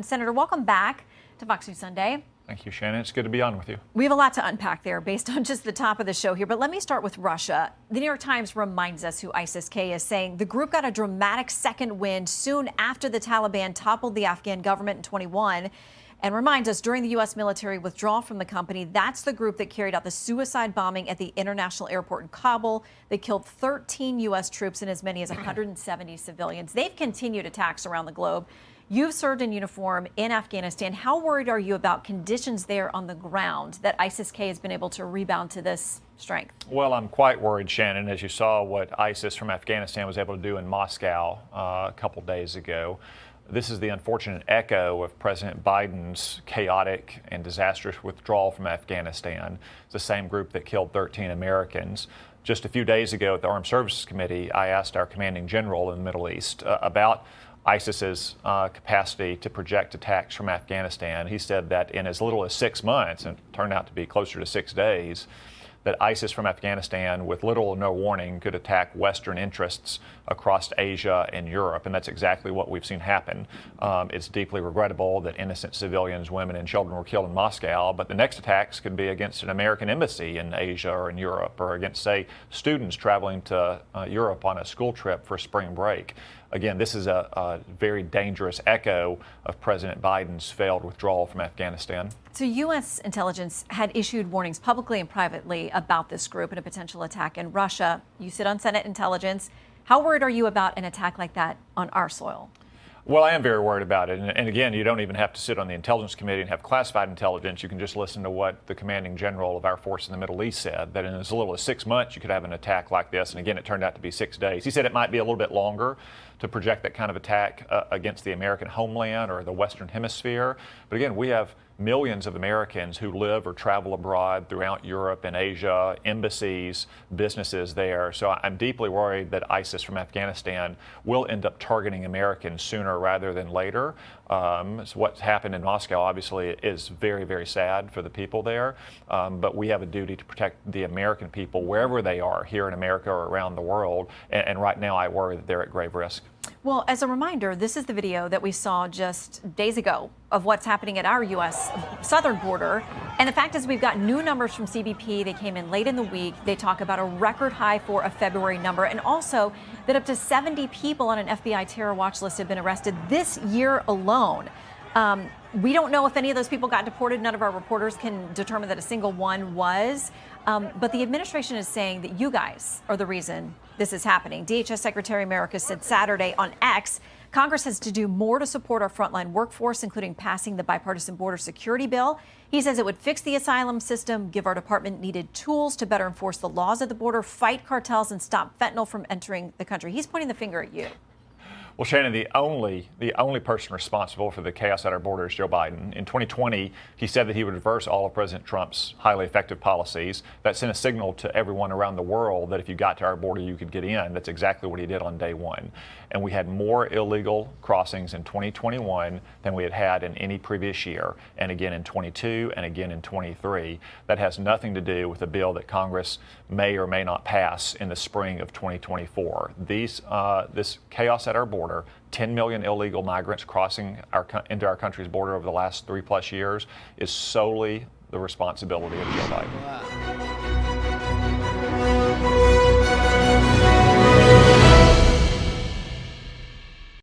Senator, welcome back to Fox News Sunday. Thank you, Shannon. It's good to be on with you. We have a lot to unpack there based on just the top of the show here, but let me start with Russia. The New York Times reminds us who ISIS-K is, saying the group got a dramatic second wind soon after the Taliban toppled the Afghan government in 21, and reminds us during the U.S. military withdrawal from the company, that's the group that carried out the suicide bombing at the international airport in Kabul. They killed 13 U.S. troops and as many as 170 civilians. They've continued attacks around the globe. You've served in uniform in Afghanistan. How worried are you about conditions there on the ground that ISIS-K has been able to rebound to this strength? Well, I'm quite worried, Shannon, as you saw what ISIS from Afghanistan was able to do in Moscow a couple days ago. This is the unfortunate echo of President Biden's chaotic and disastrous withdrawal from Afghanistan. It's the same group that killed 13 Americans. Just a few days ago at the Armed Services Committee, I asked our commanding general in the Middle East about ISIS's capacity to project attacks from Afghanistan. He said that in as little as 6 months, and it turned out to be closer to 6 days, that ISIS from Afghanistan, with little or no warning, could attack Western interests across Asia and Europe. And that's exactly what we've seen happen. It's deeply regrettable that innocent civilians, women, and children were killed in Moscow, but the next attacks could be against an American embassy in Asia or in Europe, or against, say, students traveling to Europe on a school trip for spring break. Again, this is a very dangerous echo of President Biden's failed withdrawal from Afghanistan. So U.S. intelligence had issued warnings publicly and privately about this group and a potential attack in Russia. You sit on Senate Intelligence. How worried are you about an attack like that on our soil? Well, I am very worried about it. And again, you don't even have to sit on the Intelligence Committee and have classified intelligence. You can just listen to what the commanding general of our force in the Middle East said, that in as little as 6 months you could have an attack like this. And again, it turned out to be 6 days. He said it might be a little bit longer to project that kind of attack against the American homeland or the Western Hemisphere. But again, we have millions of Americans who live or travel abroad throughout Europe and Asia, embassies, businesses there. So I'm deeply worried that ISIS from Afghanistan will end up targeting Americans sooner rather than later. So what's happened in Moscow obviously is very, very sad for the people there. But we have a duty to protect the American people wherever they are, here in America or around the world. And right now I worry that they're at grave risk. Well, as a reminder, this is the video that we saw just days ago of what's happening at our U.S. southern border. And the fact is, we've got new numbers from CBP. They came in late in the week. They talk about a record high for a February number, and also that up to 70 people on an FBI terror watch list have been arrested this year alone. We don't know if any of those people got deported. None of our reporters can determine that a single one was. But the administration is saying that you guys are the reason this is happening. DHS Secretary Mayorkas said Saturday on X, Congress has to do more to support our frontline workforce, including passing the bipartisan border security bill. He says it would fix the asylum system, give our department needed tools to better enforce the laws at the border, fight cartels, and stop fentanyl from entering the country. He's pointing the finger at you. Well, Shannon, the only person responsible for the chaos at our border is Joe Biden. In 2020, he said that he would reverse all of President Trump's highly effective policies. That sent a signal to everyone around the world that if you got to our border, you could get in. That's exactly what he did on day one. And we had more illegal crossings in 2021 than we had had in any previous year, and again in 22 and again in 23. That has nothing to do with a bill that Congress may or may not pass in the spring of 2024. This chaos at our border, 10 million illegal migrants crossing into our country's border over the last 3+ years, is solely the responsibility of Joe Biden.